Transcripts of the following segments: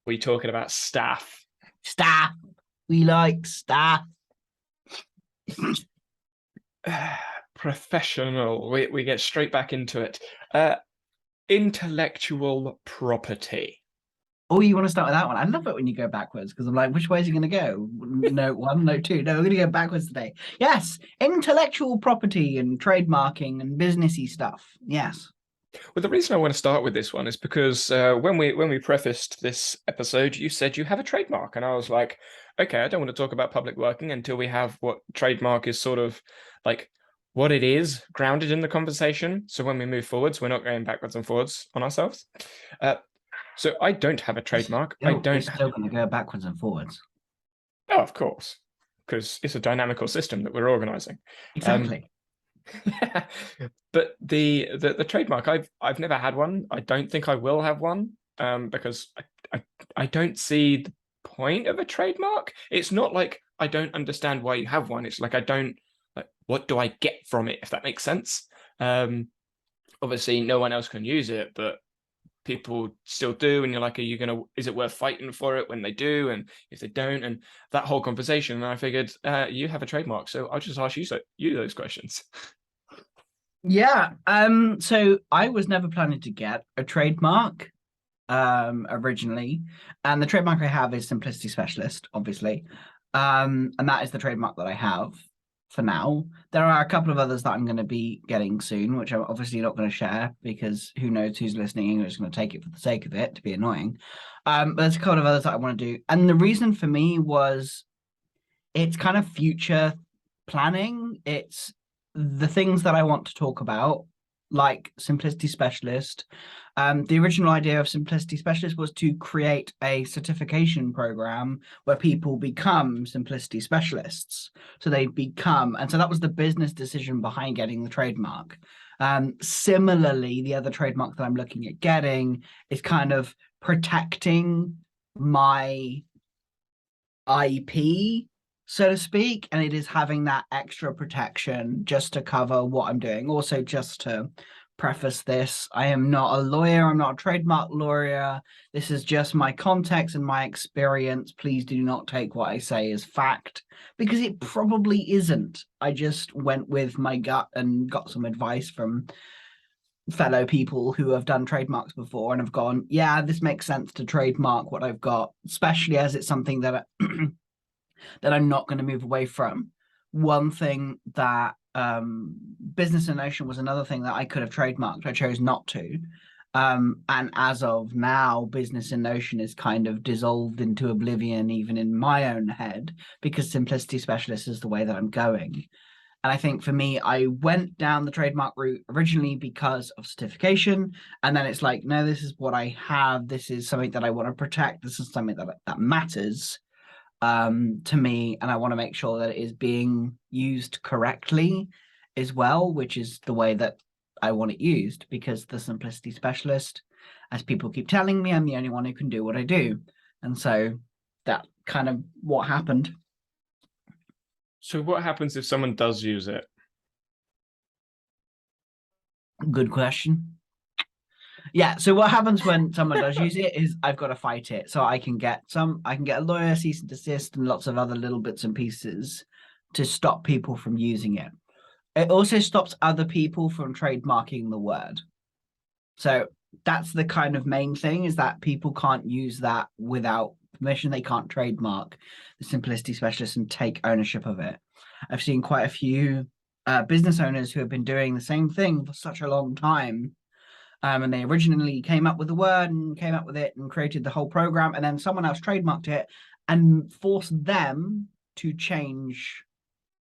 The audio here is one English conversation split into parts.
We talking about staff. Staff. We like staff. Professional. We get straight back into it. Uh, Intellectual property. Oh, you want to start with that one? I love it when you go backwards because I'm like, which way is he going to go? Note one, note two. No, we're going to go backwards today. Yes, intellectual property and trademarking and businessy stuff. Yes. Well, the reason I want to start with this one is because when we prefaced this episode, you said you have a trademark, and I was like, okay, I don't want to talk about public working until we have what trademark is sort of like what it is grounded in the conversation. So when we move forwards, we're not going backwards and forwards on ourselves. Uh, so I don't have a trademark. I We're don't. still going to go backwards and forwards. Oh, of course, because it's a dynamical system that we're organizing. Um, Exactly. Yeah. But the trademark, I've never had one. I don't think I will have one, because I don't see the point of a trademark. It's not like I don't understand why you have one. It's like I don't like what do I get from it, if that makes sense. Um, Obviously no one else can use it, but people still do, and you're like, is it worth fighting for it when they do, and if they don't, and that whole conversation. And I figured you have a trademark, so I'll just ask you those questions. Yeah. So I was never planning to get a trademark originally. And the trademark I have is Simplicity Specialist, obviously. And that is the trademark that I have for now. There are a couple of others that I'm going to be getting soon, which I'm obviously not going to share because who knows who's listening and who's going to take it for the sake of it to be annoying. But there's a couple of others that I want to do. And the reason for me was it's kind of future planning. It's the things that I want to talk about, like Simplicity Specialist. The original idea of Simplicity Specialist was to create a certification program where people become Simplicity Specialists. So they become, and so that was the business decision behind getting the trademark. Similarly, the other trademark that I'm looking at getting is kind of protecting my IP, so to speak, and it is having that extra protection just to cover what I'm doing. Also, just to preface this, I am not a lawyer, I'm not a trademark lawyer. This is just my context and my experience. Please do not take what I say as fact because it probably isn't. I just went with my gut and got some advice from fellow people who have done trademarks before and have gone, yeah, this makes sense to trademark what I've got, especially as it's something that that I'm not going to move away from. One thing that business in Notion was another thing that I could have trademarked. I chose not to. And as of now, business in Notion is kind of dissolved into oblivion, even in my own head, because Simplicity Specialist is the way that I'm going. And I think for me, I went down the trademark route originally because of certification. And then it's like, no, this is what I have. This is something that I want to protect. This is something that matters to me. And I want to make sure that it is being used correctly as well, which is the way that I want it used. Because the Simplicity Specialist, as people keep telling me, I'm the only one who can do what I do. And so that kind of what happened. So what happens if someone does use it? Good question. Yeah, so what happens when someone does use it is I've got to fight it. So I can get a lawyer, cease and desist, and lots of other little bits and pieces to stop people from using it. It also stops other people from trademarking the word. So that's the kind of main thing, is that people can't use that without permission. They can't trademark the Simplicity Specialist and take ownership of it. I've seen quite a few business owners who have been doing the same thing for such a long time. And they originally came up with the word and came up with it and created the whole program. And then someone else trademarked it and forced them to change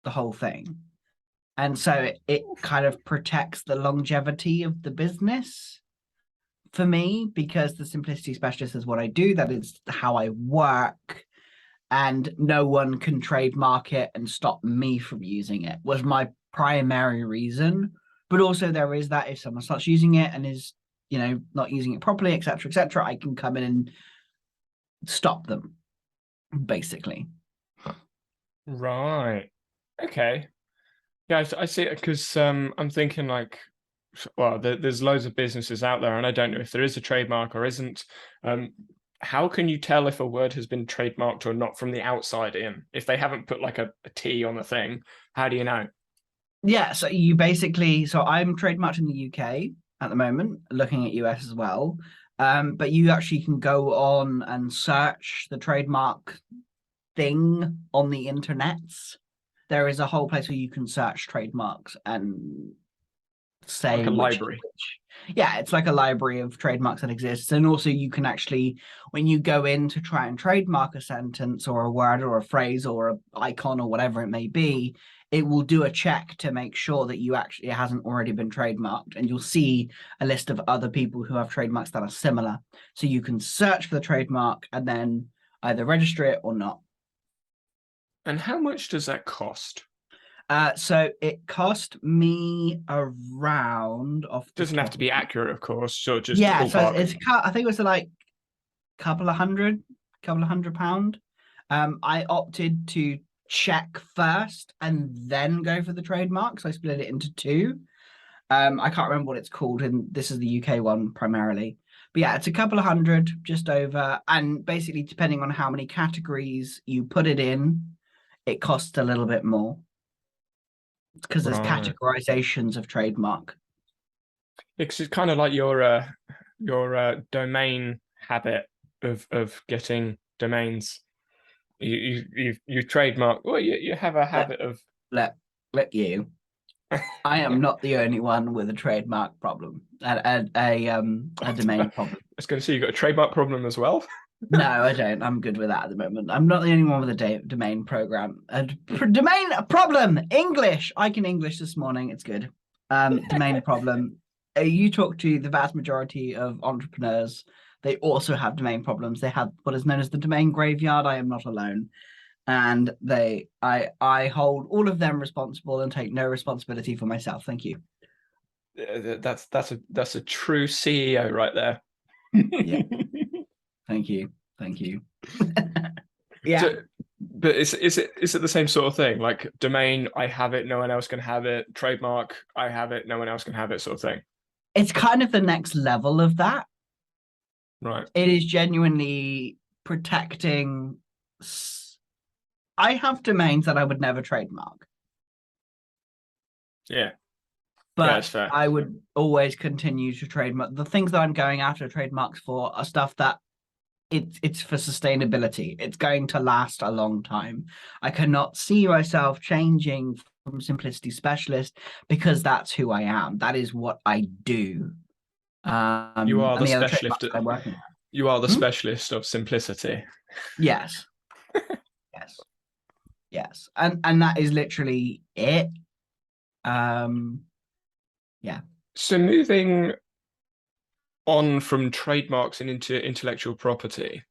the whole thing. And so it kind of protects the longevity of the business for me, because the Simplicity Specialist is what I do. That is how I work. And no one can trademark it and stop me from using it, was my primary reason. But also there is that if someone starts using it and is, not using it properly, etc., I can come in and stop them, basically. Right. Okay. Yeah, I see it because I'm thinking like, well, there's loads of businesses out there, and I don't know if there is a trademark or isn't. how can you tell if a word has been trademarked or not from the outside in? If they haven't put like a T on the thing, how do you know? Yeah, so you basically, so I'm trademarked in the UK at the moment, looking at US as well. But you actually can go on and search the trademark thing on the internets. There is a whole place where you can search trademarks and Like say a which library. yeah, it's like a library of trademarks that exists. And also you can actually, when you go in to try and trademark a sentence or a word or a phrase or an icon or whatever it may be, it will do a check to make sure that you actually it hasn't already been trademarked. And you'll see a list of other people who have trademarks that are similar. So you can search for the trademark and then either register it or not. And how much does that cost? So it cost me around off the Doesn't have to top of be accurate, of course, so just yeah, so ballpark. I think it was like couple of £100. I opted to check first and then go for the trademark. So I split it into two. I can't remember what it's called, and this is the UK one primarily. But yeah, it's a couple of hundred, just over. And basically, depending on how many categories you put it in, it costs a little bit more because there's Right. categorizations of trademark. It's kind of like your domain habit of getting domains. You trademark. Well, you have a Let habit of. let let you. I am not the only one with a trademark problem, a domain I problem. was going to say you got a trademark problem as well. No, I don't. I'm good with that at the moment. I'm not the only one with a domain program. Domain problem. English. I can English this morning. It's good. Domain problem. You talk to the vast majority of entrepreneurs. They also have domain problems. They have what is known as the domain graveyard. I am not alone, and I hold all of them responsible and take no responsibility for myself. Thank you. That's a true CEO right there. Yeah. Thank you. Thank you. Yeah. So, but is it the same sort of thing? Like domain, I have it, no one else can have it. Trademark, I have it, no one else can have it, sort of thing. It's kind of the next level of that. Right. It is genuinely protecting. I have domains that I would never trademark, Yeah. Yeah, but that's fair. I would always continue to trademark. The things that I'm going after trademarks for are stuff that it's for sustainability. It's going to last a long time. I cannot see myself changing from simplicity specialist because that's who I am. That is what I do. You are And the the other specialist. trademarks I'm working You are the on. Hmm? specialist of simplicity. Yes, yes, yes, and that is literally it. Um, yeah, So moving on from trademarks and into intellectual property,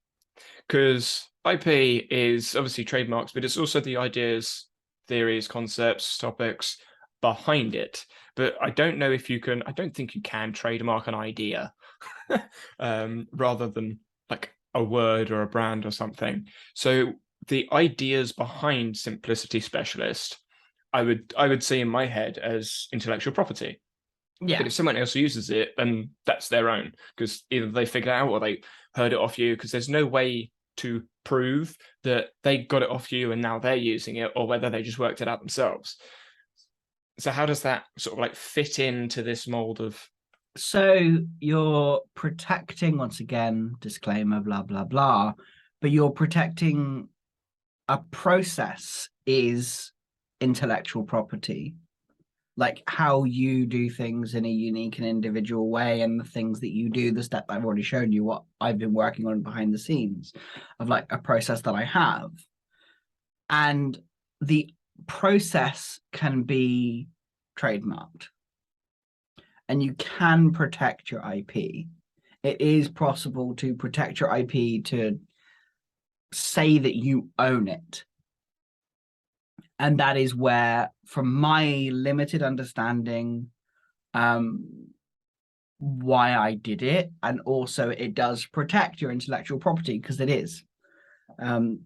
because IP is obviously trademarks, but it's also the ideas, theories, concepts, topics behind it. But I don't know if you can, I don't think you can trademark an idea rather than like a word or a brand or something. So the ideas behind Simplicity Specialist, I would see in my head as intellectual property. But yeah. if someone else uses it, then that's their own because either they figured it out or they heard it off you because there's no way to prove that they got it off you and now they're using it or whether they just worked it out themselves. So how does that sort of like fit into this mold of So you're protecting once again, disclaimer, blah blah blah, but you're protecting a process is intellectual property. Like how you do things in a unique and individual way, and the things that you do, the step I've already shown you, what I've been working on behind the scenes of like a process that I have. And the process can be trademarked and you can protect your IP. It is possible to protect your IP to say that you own it. And that is where, from my limited understanding, um, why I did it, and also it does protect your intellectual property because it is, um,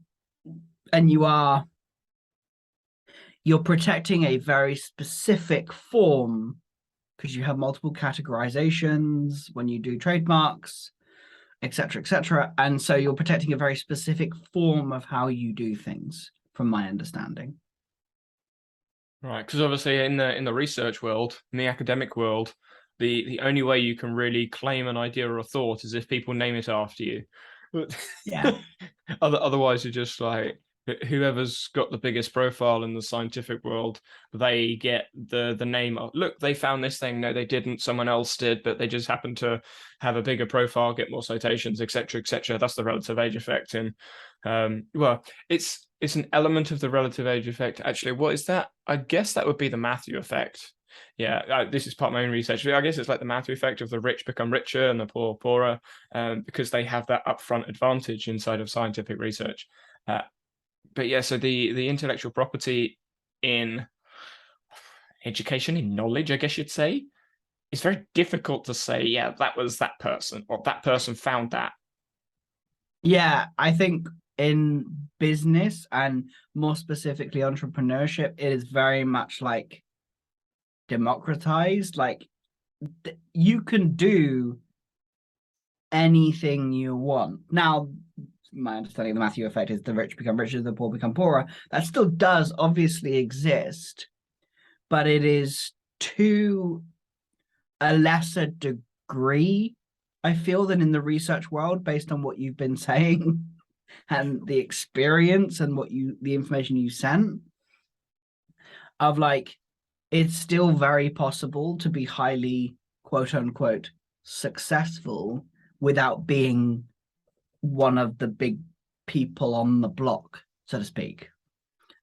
and you're protecting a very specific form because you have multiple categorizations when you do trademarks. etc., etc. And so you're protecting a very specific form of how you do things, from my understanding. Right, because obviously in the research world, in the academic world, the only way you can really claim an idea or a thought is if people name it after you. But Yeah. otherwise, you're just like whoever's got the biggest profile in the scientific world, they get the name of, look, they found this thing. No, they didn't. Someone else did, but they just happened to have a bigger profile, get more citations, etc., etc. That's the relative age effect. And well, it's an element of the relative age effect. Actually, what is that? I guess that would be the Matthew effect. Yeah, this is part of my own research. I guess it's like the Matthew effect of the rich become richer and the poor poorer, because they have that upfront advantage inside of scientific research. But yeah, so the intellectual property in education, in knowledge, I guess you'd say, it's very difficult to say, yeah, that was that person, or that person found that. Yeah, I think in business and more specifically entrepreneurship, it is very much like democratized. Like you can do anything you want. Now, my understanding of the Matthew effect is the rich become richer, the poor become poorer. That still does obviously exist, but it is to a lesser degree, I feel, than in the research world, based on what you've been saying and the experience and the information you sent. Of like, it's still very possible to be highly quote unquote successful without being one of the big people on the block, so to speak.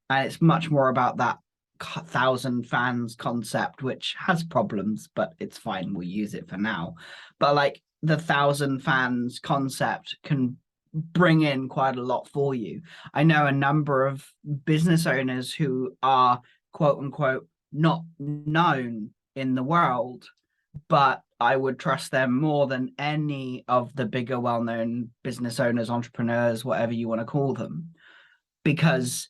And it's much more about that 1,000 fans concept, which has problems, but it's fine. We'll use it for now. But like the 1,000 fans concept can bring in quite a lot for you. I know a number of business owners who are quote unquote not known in the world, but I would trust them more than any of the bigger, well known business owners, entrepreneurs, whatever you want to call them, because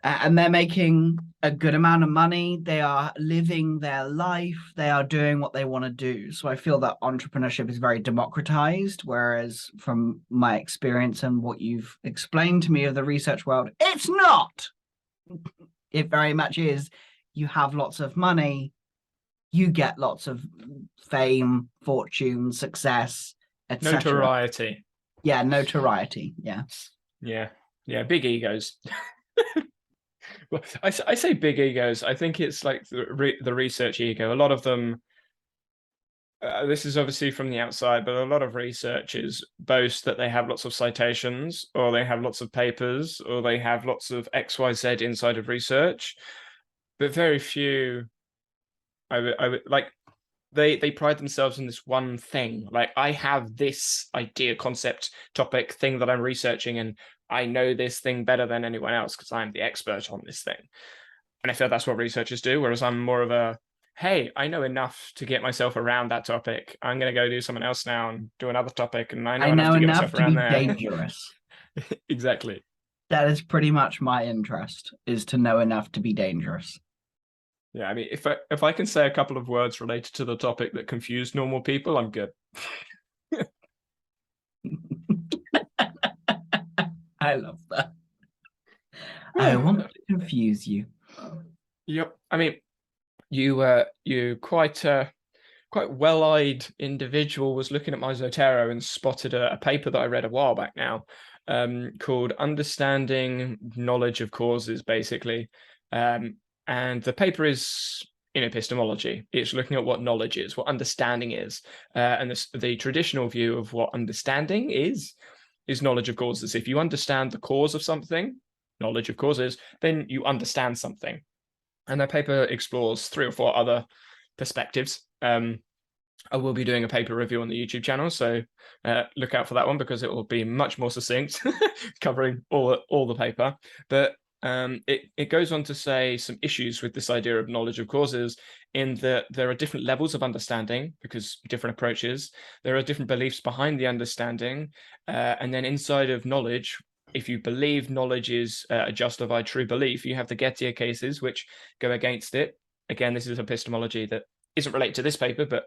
and they're making a good amount of money. They are living their life. They are doing what they want to do. So I feel that entrepreneurship is very democratized, whereas from my experience and what you've explained to me of the research world, it's not. It very much is. You have lots of money, you get lots of fame, fortune, success, etc. Notoriety. Yeah, notoriety. Yeah. Yeah, big egos. Well, I say big egos. I think it's like the research ego. A lot of them, this is obviously from the outside, but a lot of researchers boast that they have lots of citations, or they have lots of papers, or they have lots of XYZ inside of research, but very few. I would like they pride themselves in this one thing. Like, I have this idea, concept, topic, thing that I'm researching, and I know this thing better than anyone else because I'm the expert on this thing. And I feel that's what researchers do, whereas I'm more of a, hey, I know enough to get myself around that topic. I'm going to go do something else now and do another topic, and I know enough to get myself to around be there. dangerous. Exactly. That is pretty much my interest, is to know enough to be dangerous. Yeah, I mean, if I can say a couple of words related to the topic that confuse normal people, I'm good. I love that. I want to confuse you. Yep. I mean, you quite well-eyed individual was looking at my Zotero and spotted a paper that I read a while back now, called "Understanding Knowledge of Causes," basically. And the paper is in epistemology. It's looking at what knowledge is, what understanding is, and the traditional view of what understanding is knowledge of causes. If you understand the cause of something, knowledge of causes, then you understand something. And that paper explores 3 or 4 other perspectives. I will be doing a paper review on the YouTube channel, so look out for that one because it will be much more succinct, covering all the paper. But it goes on to say some issues with this idea of knowledge of causes, in that there are different levels of understanding because different approaches. There are different beliefs behind the understanding, and then inside of knowledge, if you believe knowledge is a justified true belief, you have the Gettier cases which go against it. Again, this is epistemology that isn't related to this paper, but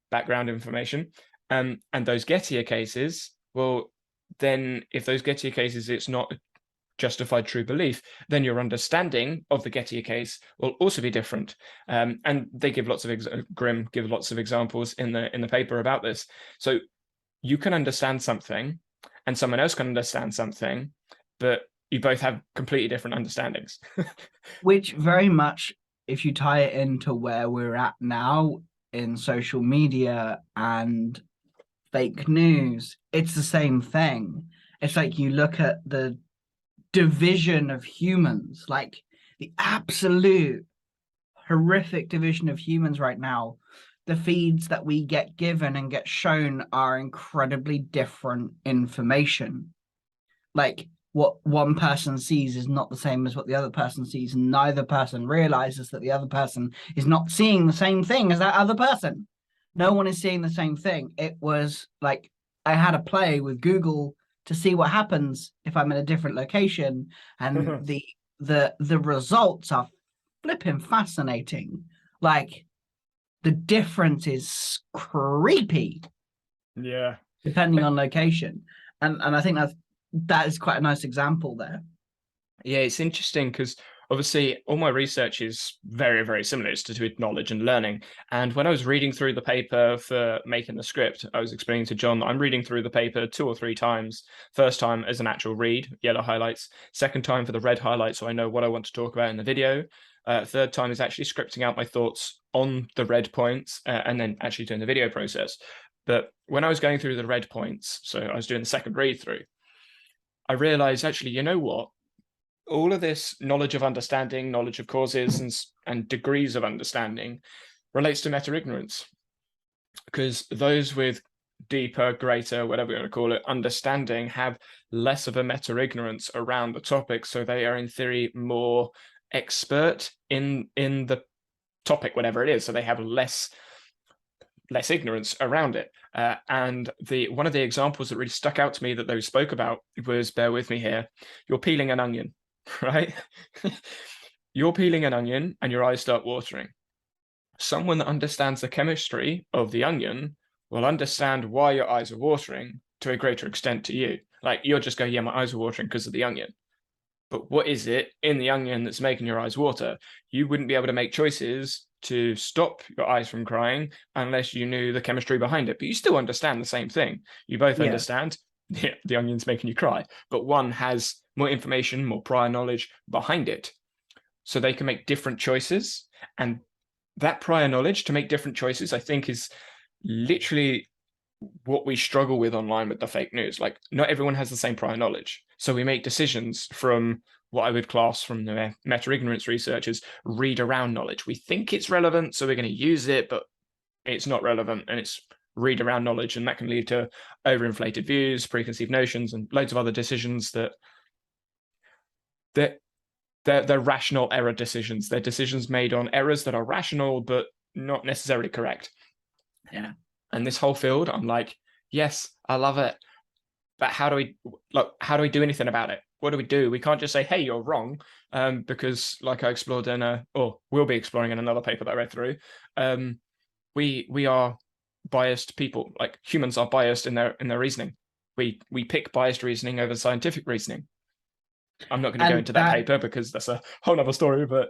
background information. And those Gettier cases, well, then if those Gettier cases, it's not justified true belief, then your understanding of the Gettier case will also be different. And they give lots of Grimm give lots of examples in the paper about this. So you can understand something, and someone else can understand something, but you both have completely different understandings. Which very much, if you tie it into where we're at now in social media and fake news, it's the same thing. It's like you look at the division of humans, like the absolute horrific division of humans right now. The feeds that we get given and get shown are incredibly different information. Like what one person sees is not the same as what the other person sees, and neither person realizes that the other person is not seeing the same thing as that other person. No one is seeing the same thing. It was like I had a play with Google to see what happens if I'm in a different location, and the results are flipping fascinating. Like the difference is creepy Yeah. depending on location. And I think that is quite a nice example there. Yeah, it's interesting because obviously all my research is very, very similar. It's to do with knowledge and learning. And when I was reading through the paper for making the script, I was explaining to John that I'm reading through the paper 2 or 3 times. First time as an actual read, yellow highlights. Second time for the red highlights, so I know what I want to talk about in the video. Third time is actually scripting out my thoughts on the red points and then actually doing the video process. But when I was going through the red points, so I was doing the second read through, I realized actually, you know what? All of this knowledge of understanding, knowledge of causes, and degrees of understanding relates to meta ignorance, because those with deeper, greater, whatever you want to call it, understanding have less of a meta ignorance around the topic, so they are in theory more expert in the topic, whatever it is, so they have less ignorance around it. And the one of the examples that really stuck out to me that they spoke about was, bear with me here, you're peeling an onion, right? You're peeling an onion and your eyes start watering. Someone that understands the chemistry of the onion will understand why your eyes are watering to a greater extent to you. Like you'll just go, yeah, my eyes are watering because of the onion. But what is it in the onion that's making your eyes water? You wouldn't be able to make choices to stop your eyes from crying unless you knew the chemistry behind it. But you still understand the same thing. You both Yeah. understand the onion's making you cry, but one has more information, more prior knowledge behind it. So they can make different choices. And that prior knowledge to make different choices, I think, is literally what we struggle with online with the fake news. Like, not everyone has the same prior knowledge. So we make decisions from what I would class from the meta ignorance researchers read around knowledge. We think it's relevant, so we're going to use it, but it's not relevant, and it's read around knowledge, and that can lead to overinflated views, preconceived notions, and loads of other decisions that they're rational error decisions. They're decisions made on errors that are rational but not necessarily correct. Yeah. And this whole field, I'm like, yes, I love it, but how do we do anything about it? What do we do? We can't just say, hey, you're wrong, because like I explored in or will be exploring in another paper that I read through, we are biased people. Like humans are biased in their reasoning. We pick biased reasoning over scientific reasoning. I'm not going to go into that paper because that's a whole other story, but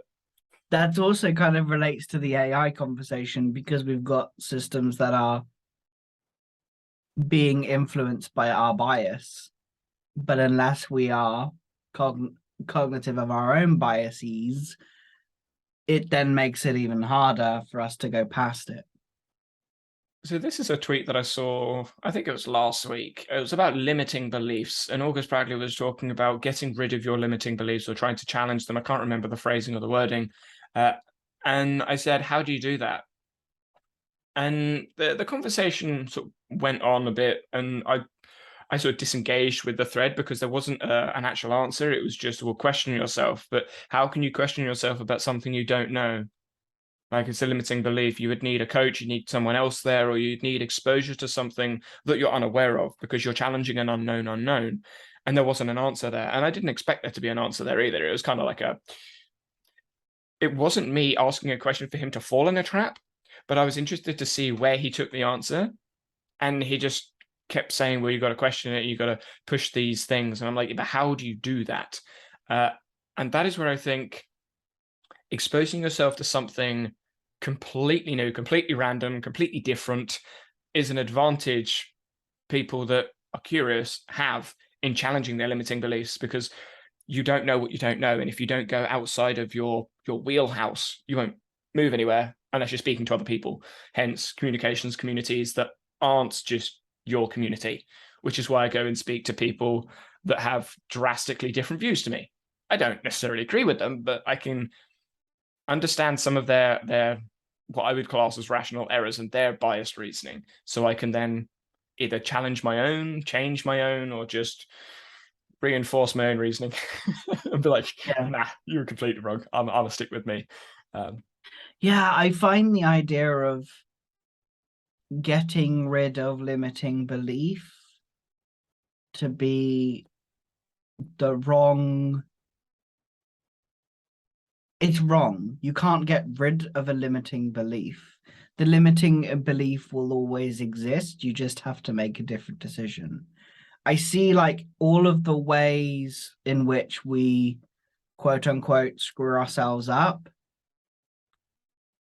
that also kind of relates to the AI conversation, because we've got systems that are being influenced by our bias, but unless we are cognitive of our own biases, it then makes it even harder for us to go past it. So this is a tweet that I saw, I think it was last week. It was about limiting beliefs. And August Bradley was talking about getting rid of your limiting beliefs or trying to challenge them. I can't remember the phrasing or the wording. And I said, how do you do that? And the conversation sort of went on a bit, and I sort of disengaged with the thread because there wasn't an actual answer. It was just, well, question yourself. But how can you question yourself about something you don't know? Like, it's a limiting belief. You would need a coach, you need someone else there, or you'd need exposure to something that you're unaware of because you're challenging an unknown unknown. And there wasn't an answer there. And I didn't expect there to be an answer there either. It was kind of like it wasn't me asking a question for him to fall in a trap, but I was interested to see where he took the answer. And he just kept saying, well, you got to question it, you got to push these things. And I'm like, but how do you do that? And that is where I think exposing yourself to something completely new, completely random, completely different is an advantage people that are curious have in challenging their limiting beliefs, because you don't know what you don't know. And if you don't go outside of your wheelhouse, you won't move anywhere unless you're speaking to other people. Hence communications communities that aren't just your community, which is why I go and speak to people that have drastically different views to me. I don't necessarily agree with them, but I can understand some of their what I would class as rational errors and their biased reasoning. So I can then either challenge my own, change my own, or just reinforce my own reasoning and be like, Yeah. nah, you were completely wrong. I'm gonna stick with me. Yeah, I find the idea of getting rid of limiting belief to be the wrong. It's wrong. You can't get rid of a limiting belief. The limiting belief will always exist. You just have to make a different decision. I see like all of the ways in which we quote unquote screw ourselves up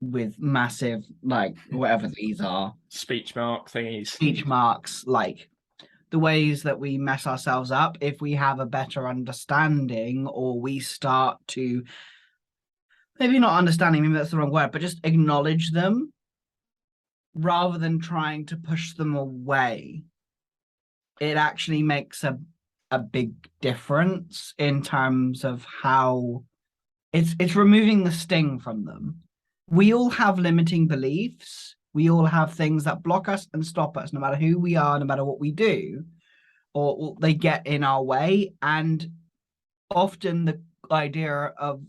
with massive, like, whatever these are, Speech mark thingies. speech marks, like the ways that we mess ourselves up. If we have a better understanding, or we start to, maybe not understanding, maybe that's the wrong word, but just acknowledge them rather than trying to push them away, it actually makes a big difference in terms of how it's removing the sting from them. We all have limiting beliefs. We all have things that block us and stop us, no matter who we are, no matter what we do, or they get in our way. And often the idea of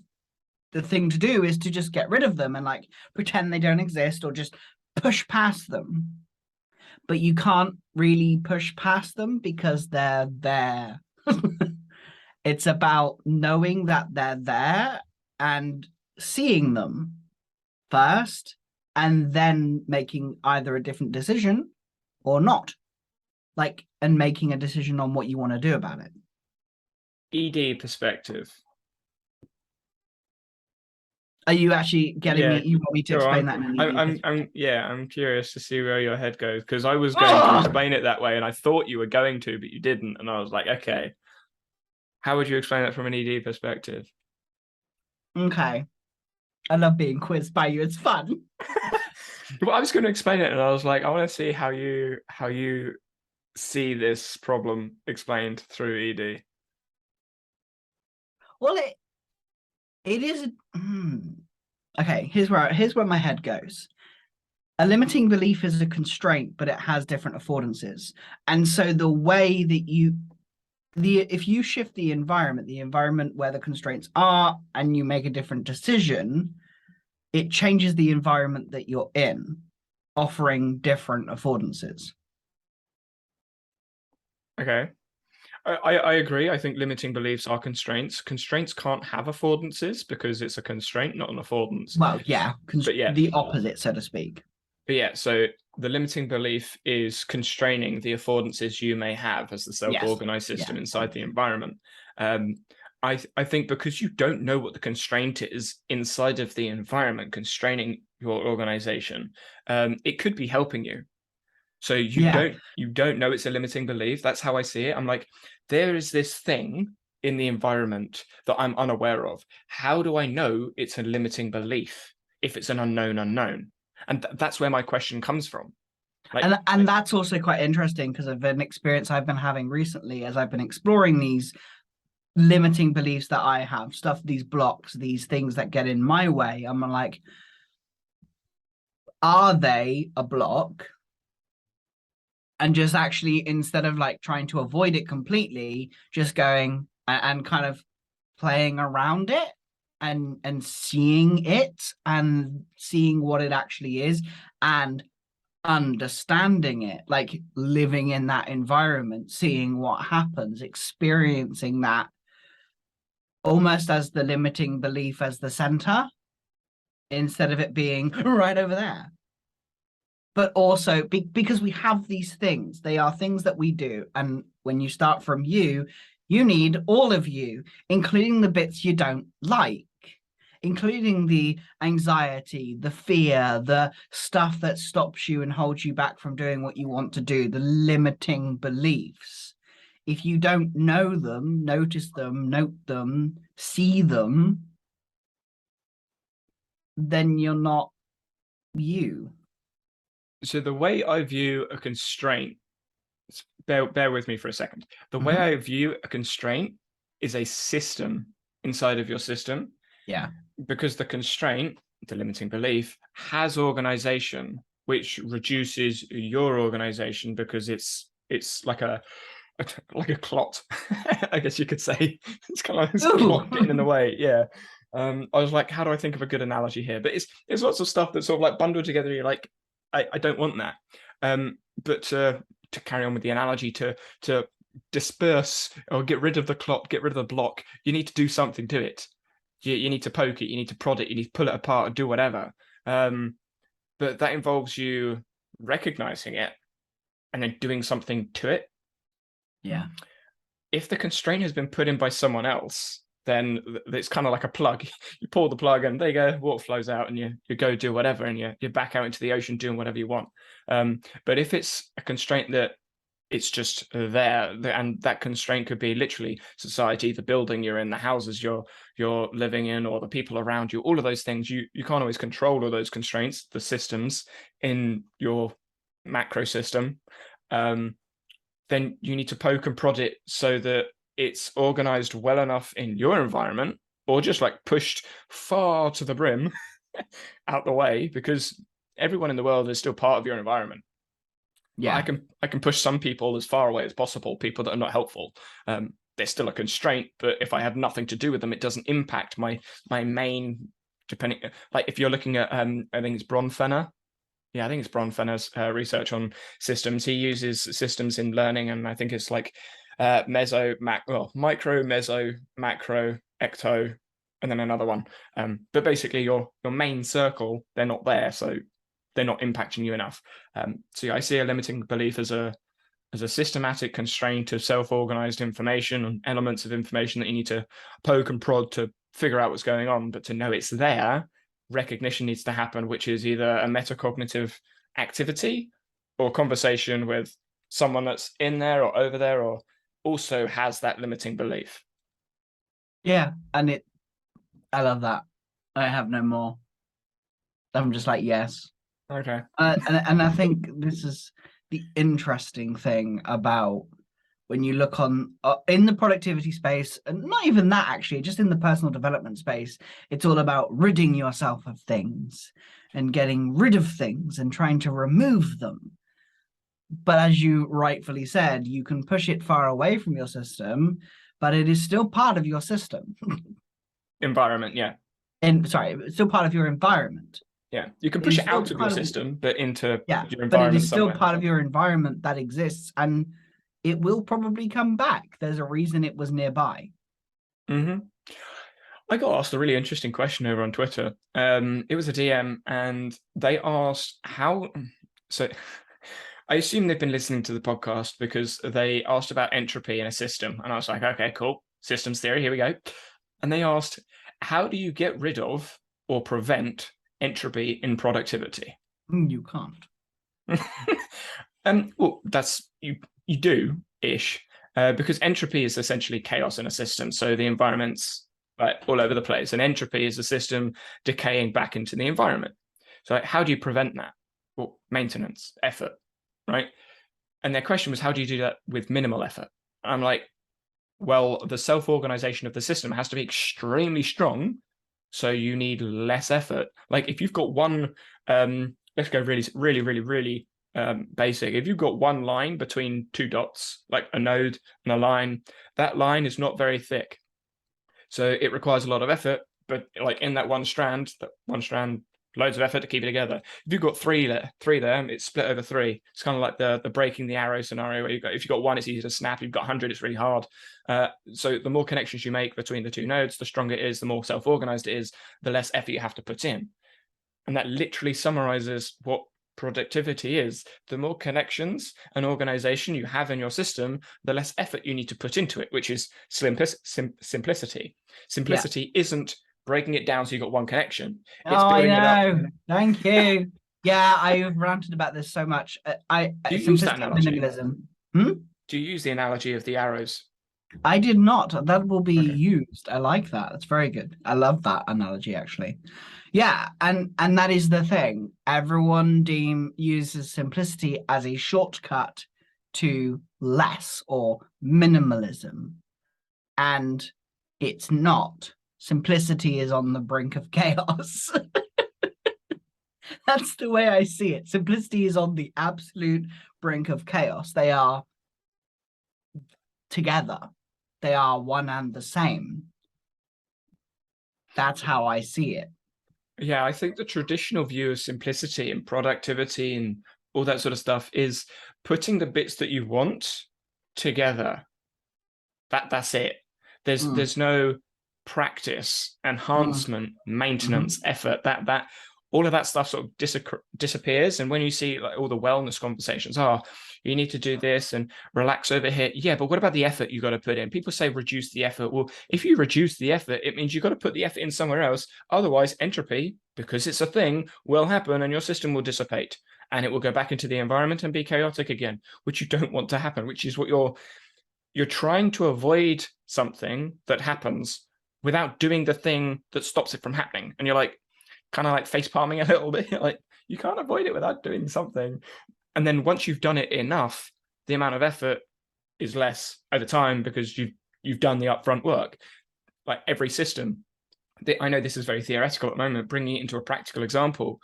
the thing to do is to just get rid of them and like pretend they don't exist, or just push past them. But you can't really push past them because they're there. It's about knowing that they're there and seeing them first, and then making either a different decision or not. Like, and making a decision on what you want to do about it. ED perspective. Are you actually getting Yeah, me? You want me to go explain on. that in an ED perspective? Yeah, I'm curious to see where your head goes, because I was going to Oh! explain it that way, and I thought you were going to, but you didn't, and I was like, okay, how would you explain that from an ED perspective? Okay. I love being quizzed by you. It's fun. Well, I was going to explain it, and I was like, I want to see how you see this problem explained through ED. Well, it is. Okay, here's where my head goes. A limiting belief is a constraint, but it has different affordances. And so the way that if you shift the environment where the constraints are, and you make a different decision, it changes the environment that you're in, offering different affordances. Okay. I agree. I think limiting beliefs are constraints. Constraints can't have affordances because it's a constraint, not an affordance. Well, yeah, But yeah, the opposite, so to speak. but yeah, so the limiting belief is constraining the affordances you may have as the Yes. self-organized system Yeah. inside the environment. Um, I think because you don't know what the constraint is inside of the environment constraining your organization, it could be helping you. So Yeah. you don't know it's a limiting belief. That's how I see it. I'm like, there is this thing in the environment that I'm unaware of. How do I know it's a limiting belief if it's an unknown unknown? And that's where my question comes from. Like, And that's also quite interesting because of an experience I've been having recently as I've been exploring these limiting beliefs that I have, these blocks, these things that get in my way. I'm like, are they a block? And just actually, instead of like trying to avoid it completely, just going and kind of playing around it and seeing it and seeing what it actually is, and understanding it, like living in that environment, seeing what happens, experiencing that almost as the limiting belief as the center, instead of it being right over there. but also because we have these things, they are things that we do. And when you start from you need all of you, including the bits you don't like, including the anxiety, the fear, the stuff that stops you and holds you back from doing what you want to do, the limiting beliefs. If you don't know them, notice them, note them, see them, then you're not you. So the way I view a constraint, bear with me for a second. The way Mhm. I view a constraint is a system inside of your system, Yeah. because the constraint, the limiting belief, has organization, which reduces your organization because it's like a clot, I guess you could say. It's kind of like this Ooh. clot getting in the way. Yeah. I was like, how do I think of a good analogy here? But it's lots of stuff that's sort of like bundled together. You're like, I don't want that. But to carry on with the analogy, to disperse or get rid of the clot, get rid of the block, you need to do something to it. You need to poke it, you need to prod it, you need to pull it apart and do whatever. But that involves you recognizing it and then doing something to it. Yeah. If the constraint has been put in by someone else, then it's kind of like a plug. You pull the plug and there you go, water flows out, and you go do whatever, and you're back out into the ocean doing whatever you want. But if it's a constraint that it's just there, and that constraint could be literally society, the building you're in, the houses you're living in, or the people around you, all of those things, you can't always control all those constraints, the systems in your macro system. Then you need to poke and prod it so that it's organized well enough in your environment, or just like pushed far to the brim out the way, because everyone in the world is still part of your environment. Yeah. I can push some people as far away as possible, people that are not helpful. They're still a constraint, but if I have nothing to do with them, it doesn't impact my main, depending, like if you're looking at I think it's Bronfenner. Yeah, I think it's Bronfenner's research on systems. He uses systems in learning, and I think it's like micro, meso, macro, ecto, and then another one. But basically, your main circle, they're not there, so they're not impacting you enough. So yeah, I see a limiting belief as a systematic constraint of self-organized information and elements of information that you need to poke and prod to figure out what's going on. But to know it's there, recognition needs to happen, which is either a metacognitive activity or conversation with someone that's in there or over there, or also has that limiting belief. Yeah. And I love that. I have no more. I'm just like, yes. Okay. And I think this is the interesting thing about when you look on in the productivity space, and not even that actually, just in the personal development space, it's all about ridding yourself of things and getting rid of things and trying to remove them. But as you rightfully said, you can push it far away from your system, but it is still part of your system. Environment, yeah. And sorry, it's still part of your environment. Yeah. You can It push is it still out of your part of, system, but into yeah, your but it environment is still somewhere. part of your environment that exists, and it will probably come back. There's a reason it was nearby. Mm-hmm. I got asked a really interesting question over on Twitter. It was a DM, and they asked how. So, I assume they've been listening to the podcast because they asked about entropy in a system, and I was like, okay, cool, systems theory, here we go. And they asked, how do you get rid of or prevent entropy in productivity? You can't. Well, that's you do ish, because entropy is essentially chaos in a system. So the environment's all over the place, and entropy is the system decaying back into the environment. So how do you prevent that? Well, maintenance, effort, right? And their question was, how do you do that with minimal effort? I'm like, well, the self-organization of the system has to be extremely strong, so you need less effort. Like if you've got one, let's go really basic. If you've got one line between two dots, like a node and a line, that line is not very thick, so it requires a lot of effort. But like in that one strand, loads of effort to keep it together. If you've got three there, it's split over three. It's kind of like the breaking the arrow scenario, where if you've got one, it's easy to snap. If you've got 100, it's really hard. So the more connections you make between the two nodes, the stronger it is, the more self-organized it is, the less effort you have to put in. And that literally summarizes what productivity is. The more connections and organization you have in your system, the less effort you need to put into it, which is simplicity. Simplicity isn't breaking it down so you've got one connection. Oh, It's I building it up. know. Thank you. Yeah, I've ranted about this so much. Do you use that Simplicity, analogy? minimalism. Hmm? Do you use the analogy of the arrows? I did not. That will be Okay. used. I like that. That's very good. I love that analogy actually. Yeah, and that is the thing. Everyone uses simplicity as a shortcut to less or minimalism. And it's not. Simplicity is on the brink of chaos. That's the way I see it. Simplicity is on the absolute brink of chaos. They are together. They are one and the same. That's how I see it. Yeah, I think the traditional view of simplicity and productivity and all that sort of stuff is putting the bits that you want together. That's it. Mm, There's no practice, mm, enhancement, mhm. maintenance, effort. That all of that stuff sort of disappears. And when you see like all the wellness conversations, you need to do this and relax over here. Yeah, but what about the effort you got to put in? People say reduce the effort. Well, if you reduce the effort, it means you got to put the effort in somewhere else. Otherwise, entropy, because it's a thing, will happen and your system will dissipate and it will go back into the environment and be chaotic again, which you don't want to happen, which is what you're trying to avoid something that happens without doing the thing that stops it from happening. And you're like, kind of like face palming a little bit. Like, you can't avoid it without doing something. And then once you've done it enough, the amount of effort is less over time because you've done the upfront work. Like every system, I know this is very theoretical at the moment, bringing it into a practical example.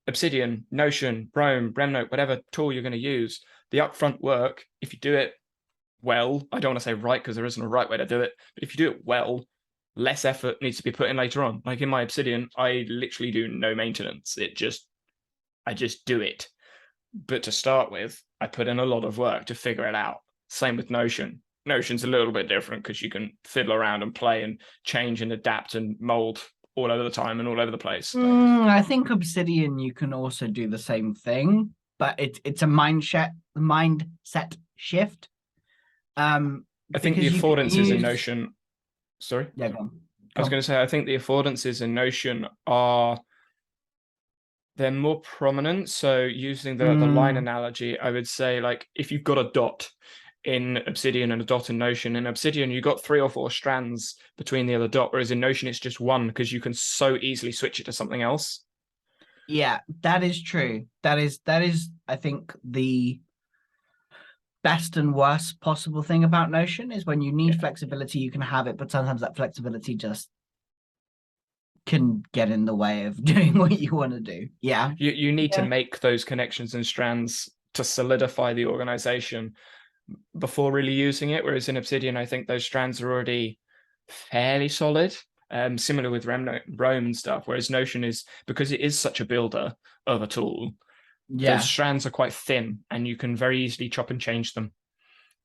Obsidian, Notion, Rome, Remnote, whatever tool you're going to use, the upfront work, if you do it well, I don't want to say right because there isn't a right way to do it, but if you do it well, less effort needs to be put in later on. Like in my Obsidian, I literally do no maintenance. I just do it. But to start with, I put in a lot of work to figure it out. Same with Notion. Notion's a little bit different because you can fiddle around and play and change and adapt and mold all over the time and all over the place. I think Obsidian, you can also do the same thing, but it's a mindset shift. I think the Because you can affordances in use Notion. Sorry, yeah, go on. I was going to say I think the affordances in Notion are they're more prominent. So using the line Mm, analogy, I would say like if you've got a dot in Obsidian and a dot in Notion, in Obsidian you got 3 or 4 strands between the other dot, whereas in Notion it's just one because you can so easily switch it to something else. yeah, that is true. That is I think the best and worst possible thing about Notion is when you need Yeah. flexibility, you can have it, but sometimes that flexibility just can get in the way of doing what you want to do. Yeah. You need to Yeah. make those connections and strands to solidify the organization before really using it. Whereas in Obsidian, I think those strands are already fairly solid. Similar with Rome and stuff. Whereas Notion is because it is such a builder of a tool, those Yeah. strands are quite thin and you can very easily chop and change them,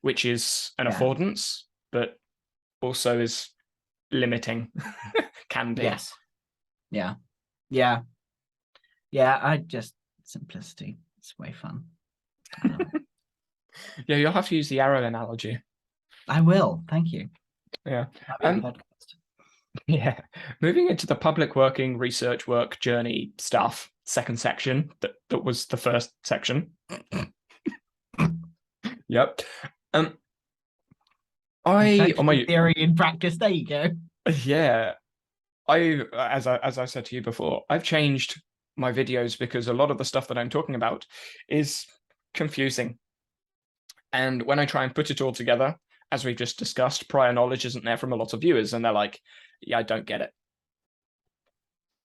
which is an Yeah. affordance, but also is limiting. Can be. Yes. Yeah. Yeah. Yeah. I just simplicity. It's way fun. I love it. Yeah, you'll have to use the arrow analogy. I will. Thank you. Yeah. That'll be a podcast. Yeah. Moving into the public working research work journey stuff, second section, that was the first section. Yep. Um I on my Theory in practice. There you go. yeah, as I said to you before, I've changed my videos because a lot of the stuff that I'm talking about is confusing. And when I try and put it all together, as we've just discussed, prior knowledge isn't there from a lot of viewers, and they're like, yeah, I don't get it.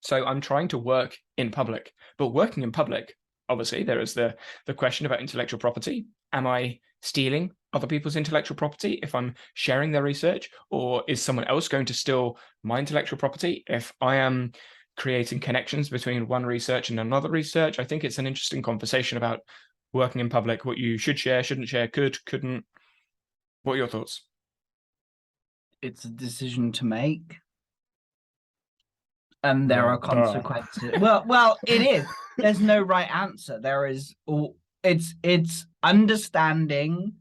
So I'm trying to work in public, but working in public, obviously, there is the question about intellectual property. Am I stealing other people's intellectual property if I'm sharing their research, or is someone else going to steal my intellectual property if I am creating connections between one research and another research? I think it's an interesting conversation about working in public, what you should share, shouldn't share, couldn't. What are your thoughts? It's a decision to make. and there are consequences. Well, it is. There's no right answer. There is. It's understanding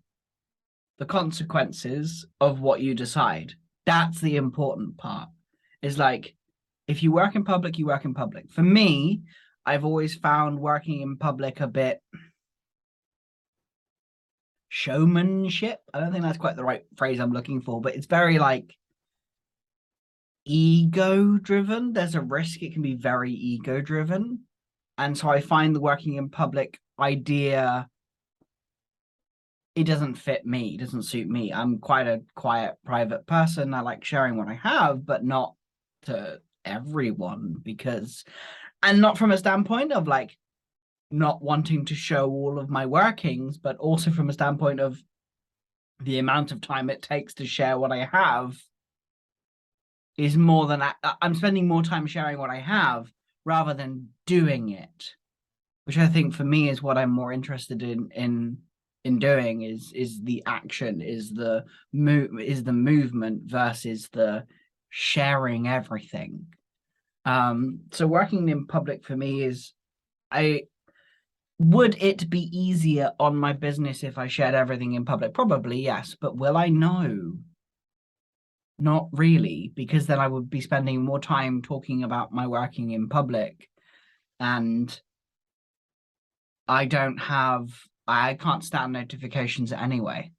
the consequences of what you decide. That's the important part. Is like, if you work in public, you work in public. For me, I've always found working in public a bit showmanship. I don't think that's quite the right phrase I'm looking for, but it's very like ego driven. There's a risk it can be very ego driven. And so I find the working in public idea, it doesn't fit me, it doesn't suit me. I'm quite a quiet, private person. I like sharing what I have, but not to everyone, because, and not from a standpoint of like not wanting to show all of my workings, but also from a standpoint of the amount of time it takes to share what I have is more than I'm spending more time sharing what I have rather than doing it, which I think for me is what I'm more interested in doing is the action, is the movement versus the sharing everything. So working in public for me is, would it be easier on my business if I shared everything in public? Probably yes, but will I know? Not really, because then I would be spending more time talking about my working in public, and I can't stand notifications anyway.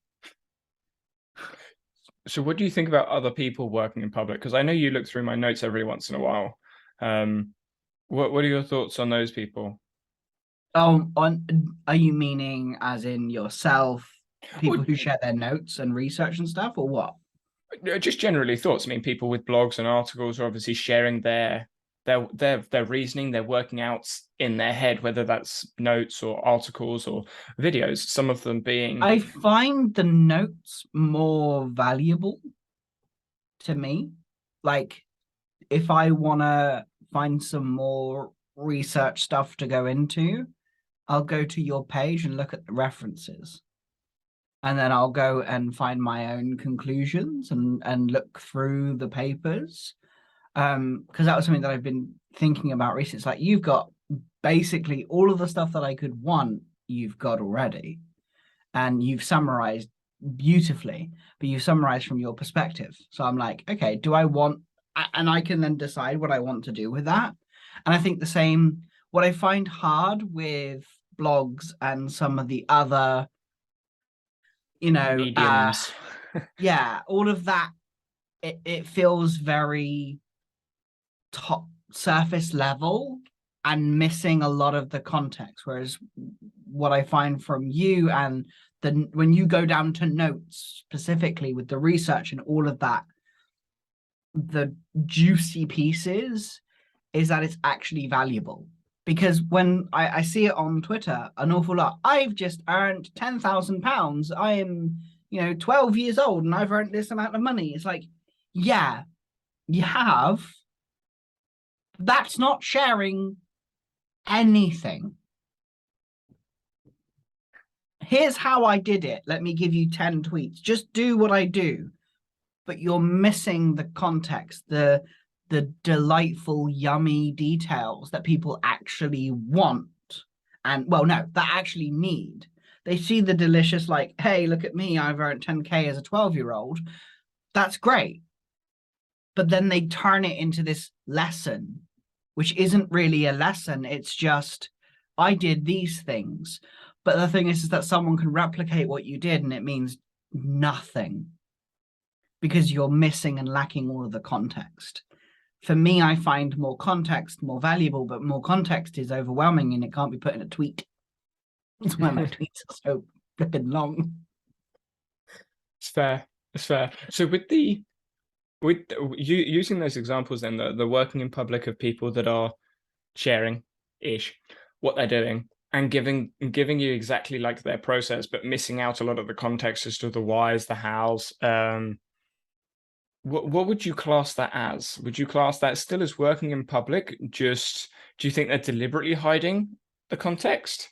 So what do you think about other people working in public? Because I know you look through my notes every once in a while. What are your thoughts on those people? Are you meaning as in yourself, people who share their notes and research and stuff, or what? Just generally thoughts. I mean, people with blogs and articles are obviously sharing their reasoning, their working out in their head, whether that's notes or articles or videos. Some of them being, I find the notes more valuable to me. Like, if I want to find some more research stuff to go into, I'll go to your page and look at the references. And then I'll go and find my own conclusions and look through the papers. Because that was something that I've been thinking about recently. It's like, you've got basically all of the stuff that I could want, you've got already. And you've summarized beautifully, but you've summarized from your perspective. So I'm like, okay, do I want, and I can then decide what I want to do with that. And I think the same, what I find hard with blogs and some of the other, mediums. Yeah, all of that, it feels very top surface level and missing a lot of the context. Whereas what I find from you and when you go down to notes specifically with the research and all of that, the juicy pieces is that it's actually valuable. Because when I see it on Twitter an awful lot, I've just earned £10,000. I am, 12 years old and I've earned this amount of money. It's like, yeah, you have. That's not sharing anything. Here's how I did it. Let me give you 10 tweets. Just do what I do. But you're missing the context, the delightful, yummy details that people actually want. And, well, no, that actually need. They see the delicious, like, hey, look at me, I've earned 10K as a 12-year-old. That's great. But then they turn it into this lesson, which isn't really a lesson. It's just, I did these things. But the thing is that someone can replicate what you did and it means nothing because you're missing and lacking all of the context. For me, I find more context more valuable, but more context is overwhelming and it can't be put in a tweet. That's why my tweets are so flipping long. It's fair. It's fair. So with you using those examples, then the working in public of people that are sharing what they're doing and giving you exactly like their process, but missing out a lot of the context as to the whys, the hows. What would you class that as? Would you class that still as working in public? Just, do you think they're deliberately hiding the context?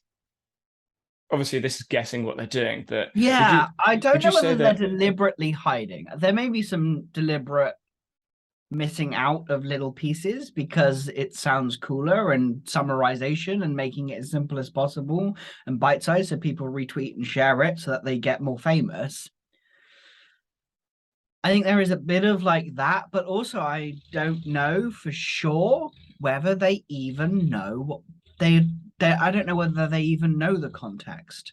Obviously, this is guessing what they're doing. But yeah, I don't know whether they're that deliberately hiding. There may be some deliberate missing out of little pieces because it sounds cooler, and summarization and making it as simple as possible and bite-sized so people retweet and share it so that they get more famous. I think there is a bit of like that, but also I don't know for sure whether they even know what they I don't know whether they even know the context.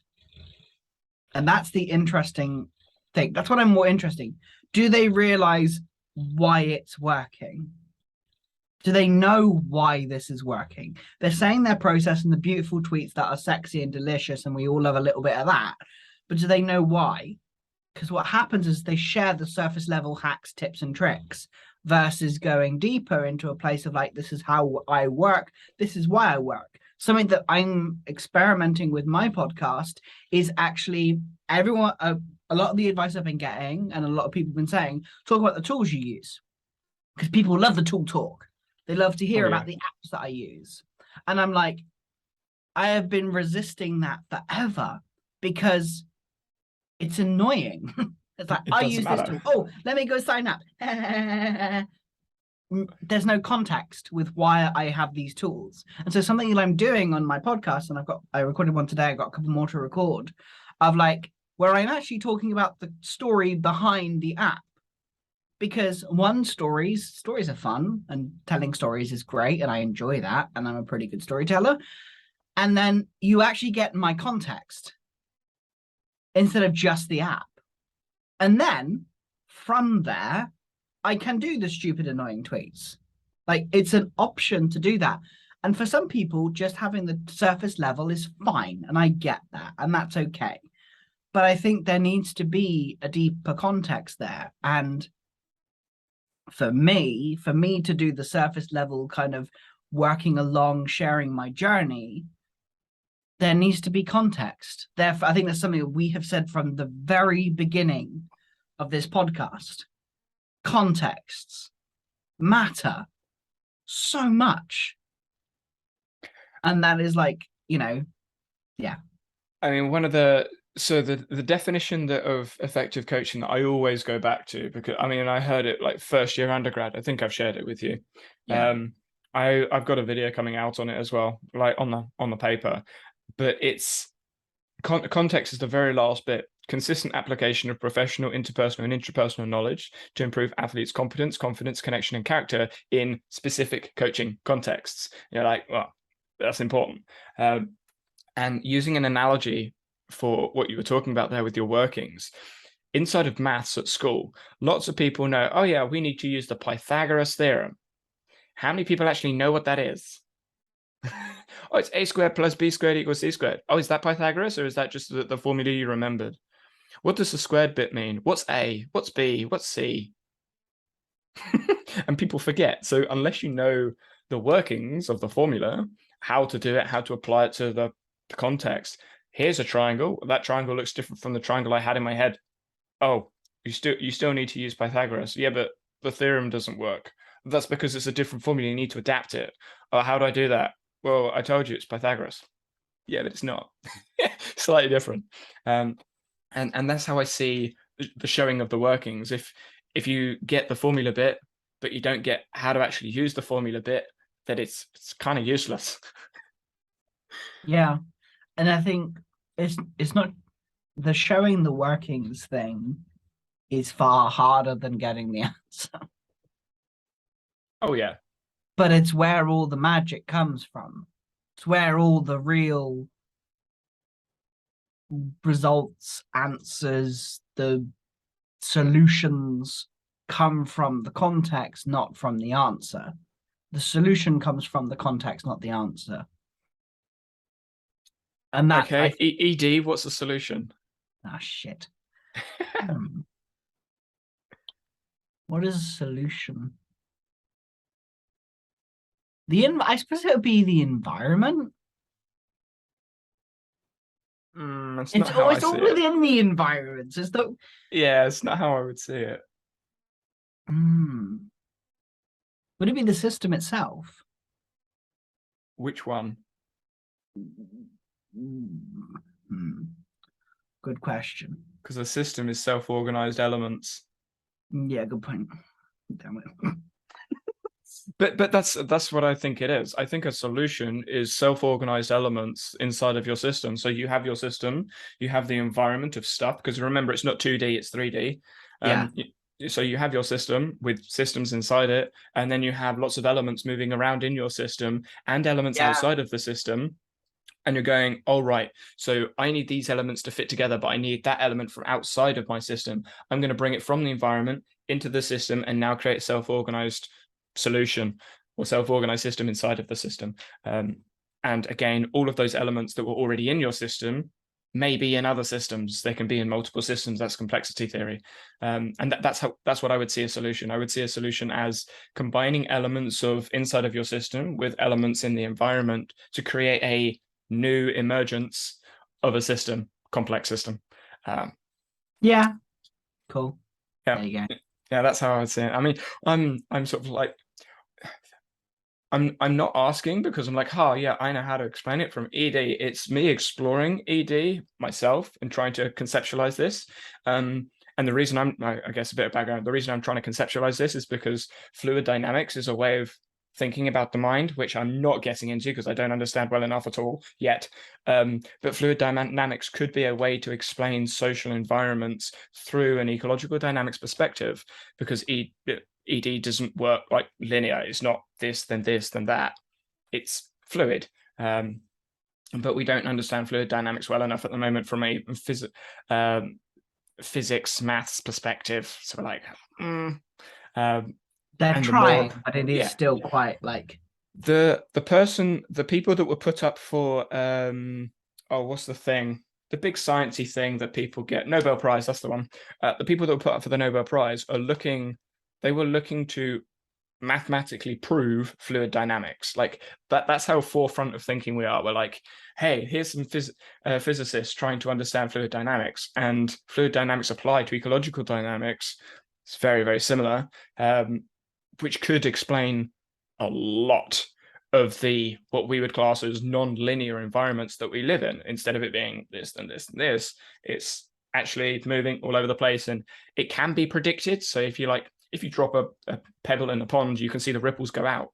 And that's the interesting thing. That's what I'm more interesting. Do they realize why it's working? Do they know why this is working? They're saying they're processing the beautiful tweets that are sexy and delicious, and we all love a little bit of that. But do they know why? Because what happens is they share the surface level hacks, tips, and tricks versus going deeper into a place of like, this is how I work, this is why I work. Something that I'm experimenting with my podcast is actually everyone, a lot of the advice I've been getting and a lot of people have been saying, talk about the tools you use, because people love the tool talk. They love to hear about the apps that I use. And I'm like, I have been resisting that forever because it's annoying. It's like, I use this tool. Oh, let me go sign up. There's no context with why I have these tools. And so something that I'm doing on my podcast, and I recorded one today, I got a couple more to record, of like where I'm actually talking about the story behind the app. Because one, stories are fun, and telling stories is great, and I enjoy that, and I'm a pretty good storyteller. And then you actually get my context instead of just the app. And then from there, I can do the stupid, annoying tweets. Like, it's an option to do that. And for some people, just having the surface level is fine. And I get that. And that's okay. But I think there needs to be a deeper context there. And for me to do the surface level kind of working along, sharing my journey, there needs to be context. Therefore, I think that's something that we have said from the very beginning of this podcast. Contexts matter so much. And that is like, yeah. I mean, the definition of effective coaching that I always go back to, because I mean, I heard it like first year undergrad. I think I've shared it with you. Yeah. I've got a video coming out on it as well, like on the paper, but it's context is the very last bit. Consistent application of professional, interpersonal, and intrapersonal knowledge to improve athletes' competence, confidence, connection, and character in specific coaching contexts. You're like, well, that's important. And using an analogy for what you were talking about there with your workings, inside of maths at school, lots of people know, oh yeah, we need to use the Pythagoras theorem. How many people actually know what that is? Oh, it's a squared plus b squared equals c squared. Oh, is that Pythagoras, or is that just the formula you remembered? What does the squared bit mean? What's a? What's b? What's c? And people forget. So unless you know the workings of the formula, how to do it, how to apply it to the context. Here's a triangle. That triangle looks different from the triangle I had in my head. Oh, you still need to use Pythagoras. Yeah, but the theorem doesn't work. That's because it's a different formula. You need to adapt it. Oh, how do I do that? Well, I told you it's Pythagoras. Yeah, but it's not. Slightly different. And that's how I see the showing of the workings. If you get the formula bit, but you don't get how to actually use the formula bit, then it's kind of useless. Yeah. And I think it's not the showing the workings thing is far harder than getting the answer. Oh yeah. But it's where all the magic comes from. It's where all the real results, answers, the solutions come from the context, not from the answer. The solution comes from the context, not the answer. And that okay, ED, what's the solution? Shit. What is a solution? I suppose it would be the environment. It's all within the environment. Yeah, it's not how I would see it. Would it be the system itself? Which one? Good question. Because a system is self-organized elements. Yeah, good point. Damn it. But that's what I think it is. I think a solution is self-organized elements inside of your system. So you have your system, you have the environment of stuff, because remember, it's not 2D, it's 3D. Yeah. So you have your system with systems inside it, and then you have lots of elements moving around in your system and elements Yeah. outside of the system. And you're going, oh, right, so I need these elements to fit together, but I need that element from outside of my system. I'm going to bring it from the environment into the system and now create a self-organized solution or self-organized system inside of the system. And again, all of those elements that were already in your system may be in other systems. They can be in multiple systems. That's complexity theory. And that's what I would see a solution. I would see a solution as combining elements of inside of your system with elements in the environment to create a new emergence of a system, complex system. Yeah. Cool. Yeah. There you go. Yeah, that's how I would say it. I mean, I'm sort of like, I'm not asking because I'm like, oh yeah, I know how to explain it from ED. It's me exploring ED myself and trying to conceptualize this. And the reason I guess a bit of background, the reason I'm trying to conceptualize this is because fluid dynamics is a way of thinking about the mind, which I'm not getting into because I don't understand well enough at all yet. But fluid dynamics could be a way to explain social environments through an ecological dynamics perspective, because ED doesn't work like linear. It's not this, then that. It's fluid. But we don't understand fluid dynamics well enough at the moment from a physics, maths perspective. So we're like, They're trying, but it is still quite like the people that were put up for what's the thing? The big sciencey thing that people get, Nobel Prize, that's the one. The people that were put up for the Nobel Prize they were looking to mathematically prove fluid dynamics. Like that's how forefront of thinking we are. We're like, hey, here's some physicists trying to understand fluid dynamics, and fluid dynamics apply to ecological dynamics. It's very, very similar, which could explain a lot of the what we would class as non-linear environments that we live in. Instead of it being this and this and this, it's actually moving all over the place, and it can be predicted. So if you drop a pebble in a pond, you can see the ripples go out.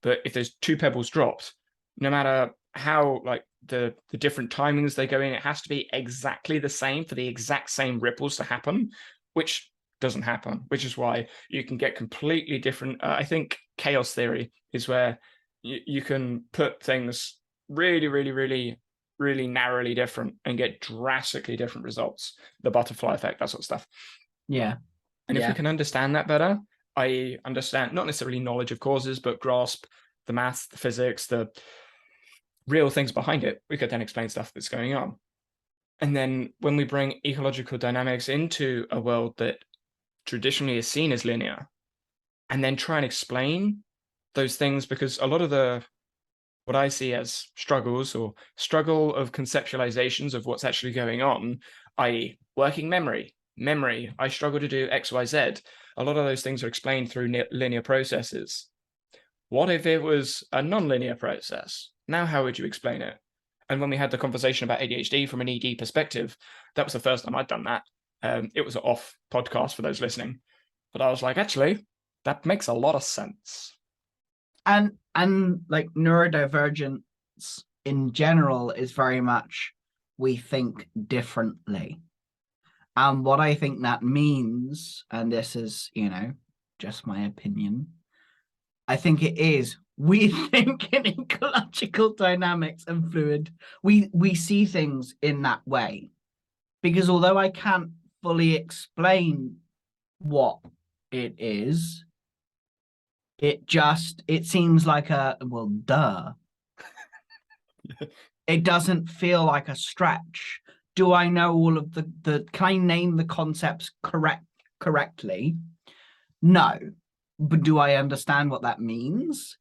But if there's two pebbles dropped, no matter how like the different timings they go in, it has to be exactly the same for the exact same ripples to happen, which doesn't happen, which is why you can get completely different. I think chaos theory is where you can put things really, really, really, really narrowly different and get drastically different results. The butterfly effect, that sort of stuff. Yeah. And if we can understand that better, I understand not necessarily knowledge of causes, but grasp the maths, the physics, the real things behind it, we could then explain stuff that's going on. And then when we bring ecological dynamics into a world that traditionally is seen as linear, and then try and explain those things, because a lot of what I see as struggles or struggle of conceptualizations of what's actually going on, i.e. working memory, I struggle to do X, Y, Z. A lot of those things are explained through linear processes. What if it was a non-linear process? Now, how would you explain it? And when we had the conversation about ADHD from an ED perspective, that was the first time I'd done that. It was an off podcast for those listening, but I was like, actually, that makes a lot of sense. And like neurodivergence in general is very much we think differently. And what I think that means, and this is, just my opinion, I think it is we think in ecological dynamics and fluid. We see things in that way. Because although I can't fully explain what it is, it seems like duh. It doesn't feel like a stretch. Do I know all of can I name the concepts correctly? No. But do I understand what that means?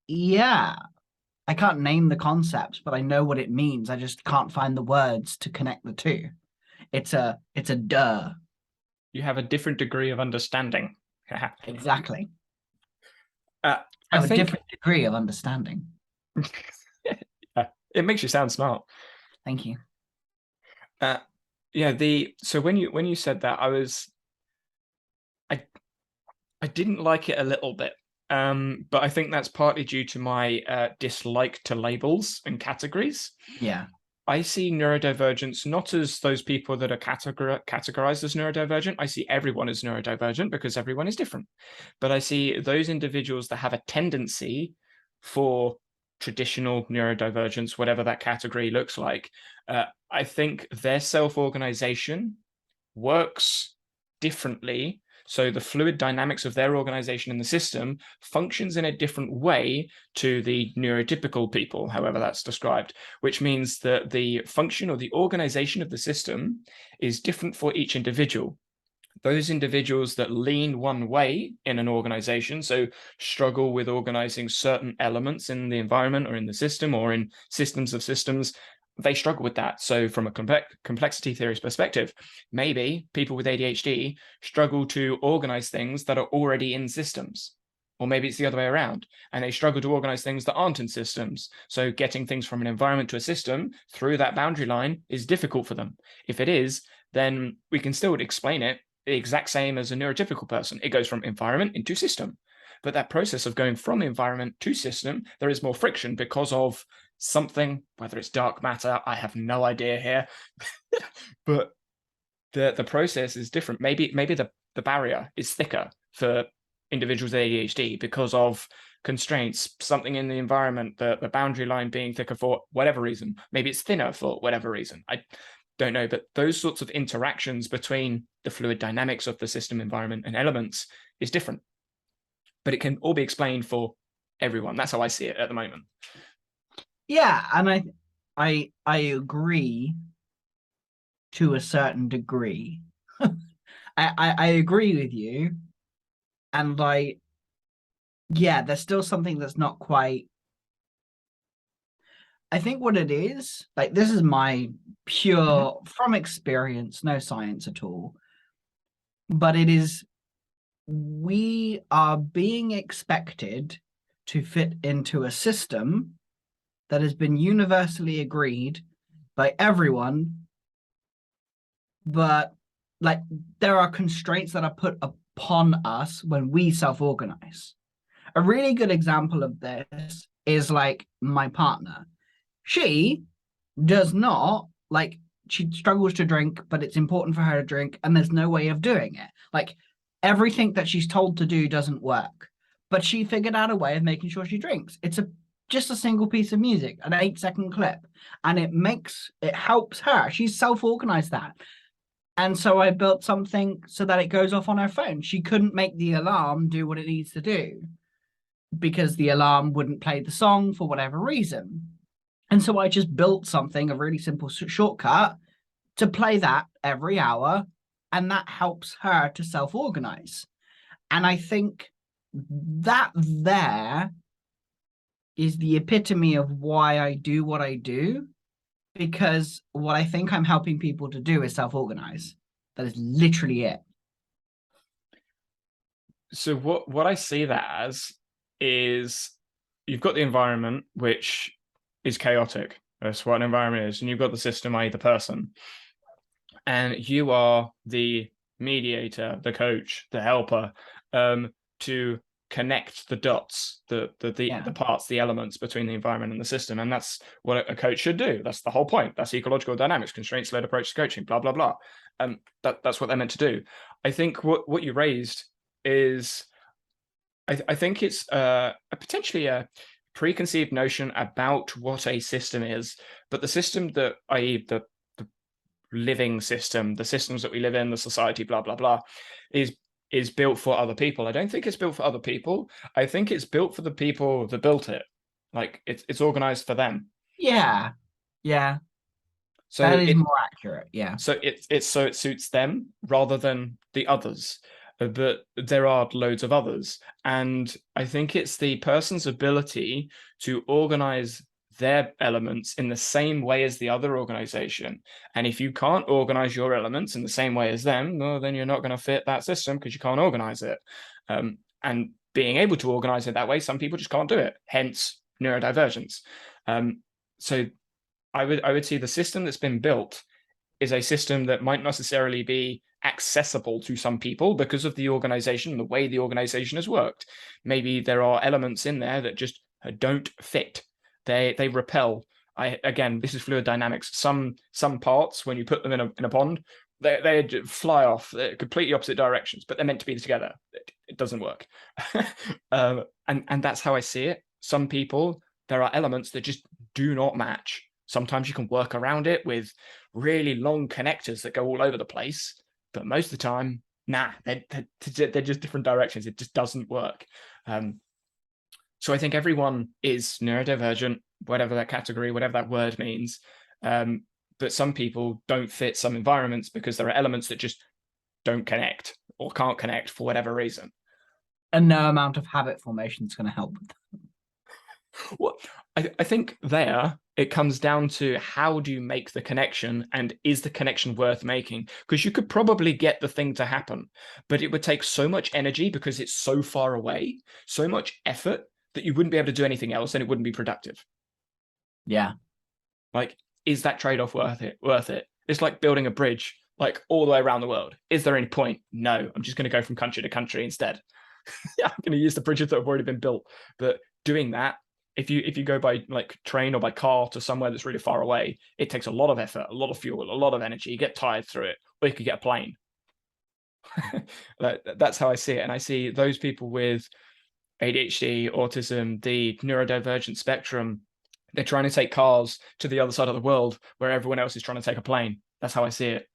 Yeah. I can't name the concepts, but I know what it means. I just can't find the words to connect the two. It's a duh. You have a different degree of understanding. Exactly. I have a different degree of understanding. Yeah, it makes you sound smart. Thank you. So when you said that, I didn't like it a little bit. But I think that's partly due to my dislike to labels and categories. Yeah. I see neurodivergence not as those people that are categorized as neurodivergent. I see everyone as neurodivergent because everyone is different. But I see those individuals that have a tendency for traditional neurodivergence, whatever that category looks like. I think their self-organization works differently. So the fluid dynamics of their organization in the system functions in a different way to the neurotypical people, however that's described, which means that the function or the organization of the system is different for each individual. Those individuals that lean one way in an organization, so struggle with organizing certain elements in the environment or in the system or in systems of systems, they struggle with that. So from a complexity theorist perspective, maybe people with ADHD struggle to organize things that are already in systems. Or maybe it's the other way around, and they struggle to organize things that aren't in systems. So getting things from an environment to a system through that boundary line is difficult for them. If it is, then we can still explain it the exact same as a neurotypical person. It goes from environment into system. But that process of going from environment to system, there is more friction because of something, whether it's dark matter, I have no idea here. But the process is different. Maybe the barrier is thicker for individuals with ADHD because of constraints, something in the environment, the boundary line being thicker for whatever reason. Maybe it's thinner for whatever reason. I don't know, but those sorts of interactions between the fluid dynamics of the system, environment, and elements is different. But it can all be explained for everyone. That's how I see it at the moment. Yeah, and I agree to a certain degree. I agree with you, and yeah, there's still something that's not quite. I think what it is, like this is my pure from experience, no science at all, but it is we are being expected to fit into a system that has been universally agreed by everyone, but like there are constraints that are put upon us when we self-organize. A really good example of this is like my partner. She does not like she struggles to drink, but it's important for her to drink, and there's no way of doing it. Like everything that she's told to do doesn't work, but she figured out a way of making sure she drinks. It's a just a single piece of music, an 8-second clip, and it helps her. She's self-organized that. And so I built something so that it goes off on her phone. She couldn't make the alarm do what it needs to do because the alarm wouldn't play the song for whatever reason. And so I just built something, a really simple shortcut to play that every hour. And that helps her to self organize. And I think that there is the epitome of why I do what I do, because what I think I'm helping people to do is self organize. That is literally it. So what I see that as is you've got the environment, which is chaotic. That's what an environment is. And you've got the system, i.e. the person. And you are the mediator, the coach, the helper, to connect the dots, the parts, the elements between the environment and the system. And that's what a coach should do. That's the whole point. That's ecological dynamics, constraints-led approach to coaching, blah, blah, blah. That's what they're meant to do. I think what you raised is I think it's potentially a preconceived notion about what a system is, but the system that, i.e. the living system, the systems that we live in, the society, blah, blah, blah, is built for other people. I don't think it's built for other people. I think it's built for the people that built it. Like it's organized for them. Yeah. Yeah. So that is more accurate. Yeah. So it suits them rather than the others. But there are loads of others. And I think it's the person's ability to organize their elements in the same way as the other organization. And if you can't organize your elements in the same way as them, well, then you're not going to fit that system because you can't organize it. And being able to organize it that way, some people just can't do it. Hence neurodivergence. So I would see the system that's been built is a system that might not necessarily be accessible to some people because of the organization, the way the organization has worked. Maybe there are elements in there that just don't fit. They repel. Again, this is fluid dynamics. Some parts, when you put them in a pond, they fly off. They're completely opposite directions, but they're meant to be together. It doesn't work. And that's how I see it. Some people, there are elements that just do not match. Sometimes you can work around it with really long connectors that go all over the place, but most of the time, nah, they're just different directions. It just doesn't work. So I think everyone is neurodivergent, whatever that category, whatever that word means. But some people don't fit some environments because there are elements that just don't connect or can't connect for whatever reason. And no amount of habit formation is going to help with that. Well, I think there it comes down to how do you make the connection, and is the connection worth making? Because you could probably get the thing to happen, but it would take so much energy because it's so far away, so much effort that you wouldn't be able to do anything else and it wouldn't be productive. Yeah. Like, is that trade-off worth it? It's like building a bridge like all the way around the world. Is there any point? No, I'm just going to go from country to country instead. Yeah, I'm going to use the bridges that have already been built. But doing that, if you go by like train or by car to somewhere that's really far away, it takes a lot of effort, a lot of fuel, a lot of energy. You get tired through it, or you could get a plane. That's how I see it. And I see those people with ADHD, autism, the neurodivergent spectrum, they're trying to take cars to the other side of the world where everyone else is trying to take a plane. That's how I see it.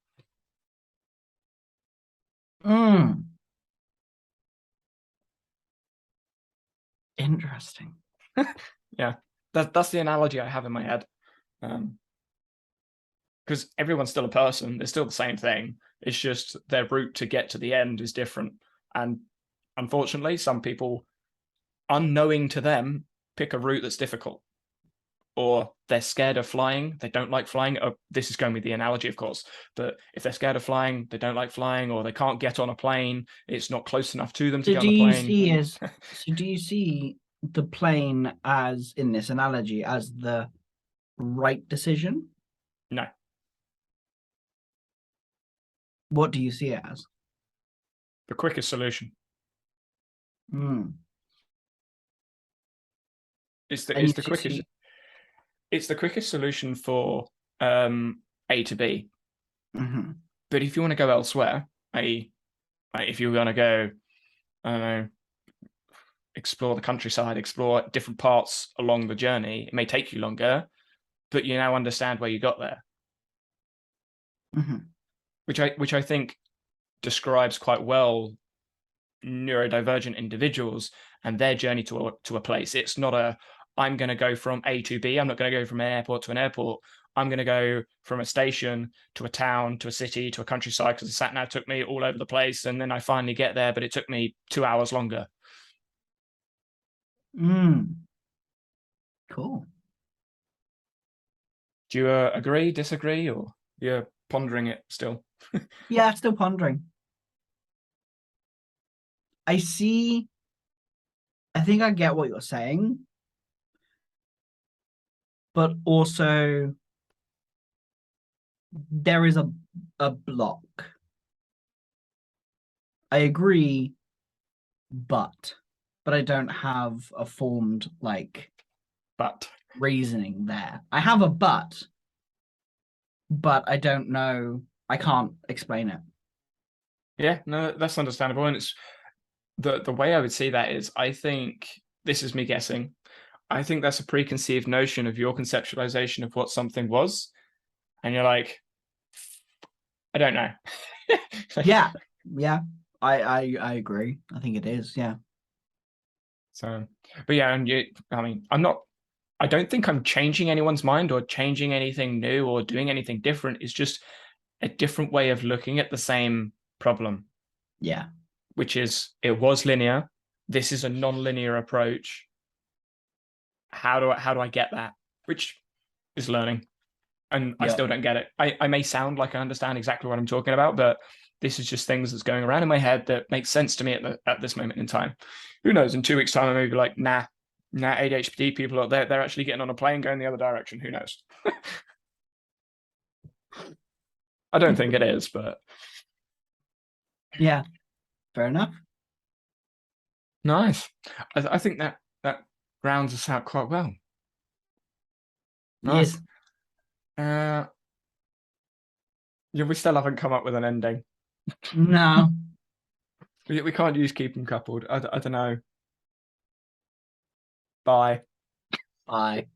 Interesting. Yeah, that's the analogy I have in my head. Because everyone's still a person, they're still the same thing. It's just their route to get to the end is different. And unfortunately, some people, unknowing to them, pick a route that's difficult. Or they're scared of flying, they don't like flying. Oh, this is going with the analogy, of course. But if they're scared of flying, they don't like flying, or they can't get on a plane, it's not close enough to them to get on the plane. So do you see the plane as, in this analogy, as the right decision? No. What do you see it as? The quickest solution. It's the quickest. It's the quickest solution for A to B. Mm-hmm. But if you want to go elsewhere, i.e., if you want to go, I don't know, explore the countryside, explore different parts along the journey, it may take you longer, but you now understand where you got there. Mm-hmm. Which I think describes quite well neurodivergent individuals and their journey to a place. It's not a, I'm going to go from A to B. I'm not going to go from an airport to an airport. I'm going to go from a station to a town to a city to a countryside because the sat nav took me all over the place, and then I finally get there, but it took me 2 hours longer. Cool. Do you agree, disagree, or you're pondering it still? Yeah, still pondering. I think I get what you're saying, but also there is a block. I agree, but I don't have a formed reasoning there. I have a but I don't know. I can't explain it. Yeah, no, that's understandable. And it's the way I would see that is, I think, this is me guessing, I think that's a preconceived notion of your conceptualization of what something was. And you're like, I don't know. Yeah. I agree. I think it is. Yeah. So, but yeah, and I don't think I'm changing anyone's mind or changing anything new or doing anything different. It's just a different way of looking at the same problem. Yeah. Which is, it was linear. This is a non-linear approach. How do I get that? Which is learning. And I still don't get it. I may sound like I understand exactly what I'm talking about, but this is just things that's going around in my head that makes sense to me at this moment in time. Who knows? In 2 weeks' time, I may be like, nah, ADHD people are there. They're actually getting on a plane going the other direction. Who knows? I don't think it is, but Yeah, fair enough. nice. I think that rounds us out quite well. Nice. Yes. Uh, yeah, we still haven't come up with an ending. No. We can't use keep them coupled. I don't know. Bye. Bye.